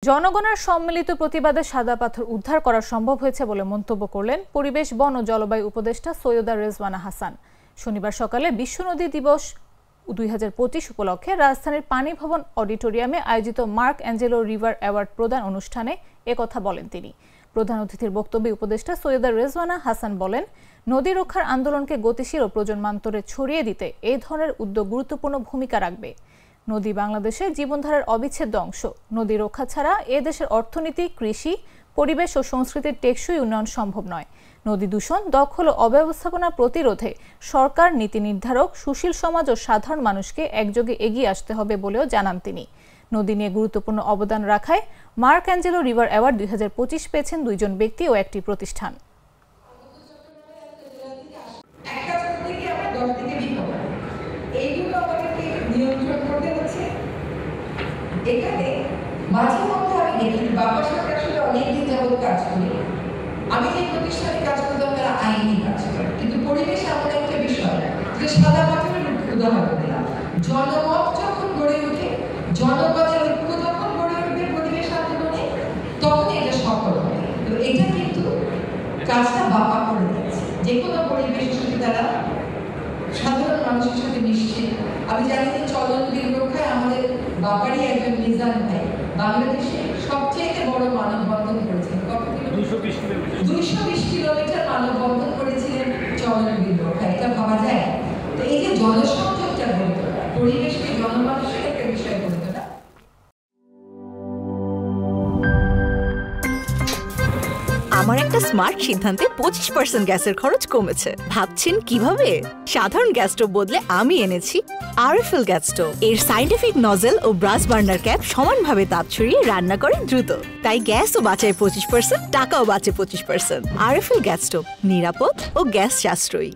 জনগণের সম্মিলিত প্রতিবাদে সাদা পাথর উদ্ধার করা সম্ভব হয়েছে বলে মন্তব্য করলেন পরিবেশ বন ও জলবায়ু উপদেষ্টা সৈয়দা রেজওয়ানা হাসান। শনিবার সকালে বিশ্ব নদী দিবস 2025 উপলক্ষে রাজধানীর পানি ভবন অডিটোরিয়ামে আয়োজিত মার্ক অ্যাঞ্জেলো রিভার অ্যাওয়ার্ড প্রদান অনুষ্ঠানে একথা বলেন তিনি। প্রধান অতিথির বক্তব্যে উপদেষ্টা সৈয়দা রেজওয়ানা হাসান বলেন, নদী রক্ষার আন্দোলনকে গতিশীল ও প্রজন্মান্তরে ছড়িয়ে দিতে এই ধরনের উদ্যোগ গুরুত্বপূর্ণ ভূমিকা রাখবে। নদী বাংলাদেশের জীবনধারার অবিচ্ছেদ্য অংশ। নদী রক্ষা ছাড়া এ দেশের অর্থনীতি, কৃষি, পরিবেশ ও সংস্কৃতির টেকসই উন্নয়ন সম্ভব নয়। নদী দূষণ, দখল ও অব্যবস্থাপনা প্রতিরোধে সরকার, নীতি নির্ধারক, সুশীল সমাজ ও সাধারণ মানুষকে একযোগে এগিয়ে আসতে হবে বলেও জানান তিনি। নদী নিয়ে গুরুত্বপূর্ণ অবদান রাখায় মার্ক অ্যাঞ্জেলো রিভার অ্যাওয়ার্ড 2025 পেয়েছেন 2 জন ব্যক্তি ও একটি প্রতিষ্ঠান। এখানে মাঝে মধ্যে আমি দেখি বাবার সাথে আসলে অনেকদিন যাবত কাজ করি। আমি যে প্রতিষ্ঠানে কাজ করতাম তারা আইনি কাজ করে, কিন্তু পরিবেশ এমন একটা বিষয় যে সাদা পাথরের উদাহরণ দিলাম। জনমত যখন গড়ে ওঠে, জনগণের ঐক্য যখন গড়ে উঠবে পরিবেশ আন্দোলনে, তখন এটা সফল হবে। তো এটা কিন্তু কাজটা বাবা করে দিচ্ছে। যে কোনো পরিবেশের সাথে তারা সাধারণ মানুষের সাথে মিশছে। আমি জানি যে চলন বিল রক্ষায় আমাদের বাবারই একজন নিজাম ভাই বাংলাদেশে সবচেয়ে বড় মানববন্ধন করেছেন। কত কিলোমিটার? 220 কিলোমিটার মানববন্ধন করেছিলেন চলন বিল রক্ষায়। এটা ভাবা যায়? তো এই যে জনসংযোগটা বলতো না, পরিবেশকে জনমানুষের একটা বিষয় বলতো না। আমার একটা স্মার্ট সিদ্ধান্তে 25% গ্যাসের খরচ কমেছে। ভাবছেন কিভাবে? সাধারণ গ্যাস স্টোভ বদলে আমি এনেছি আরএফএল গ্যাস স্টোভ। এর সাইন্টিফিক নজল ও ব্রাস বার্নার ক্যাপ সমানভাবে তাপ ছড়িয়ে রান্না করে দ্রুত। তাই গ্যাসও বাঁচায় 25%, টাকাও বাঁচে 25%। আরএফএল গ্যাস স্টোভ নিরাপদ ও গ্যাস সাশ্রয়ী।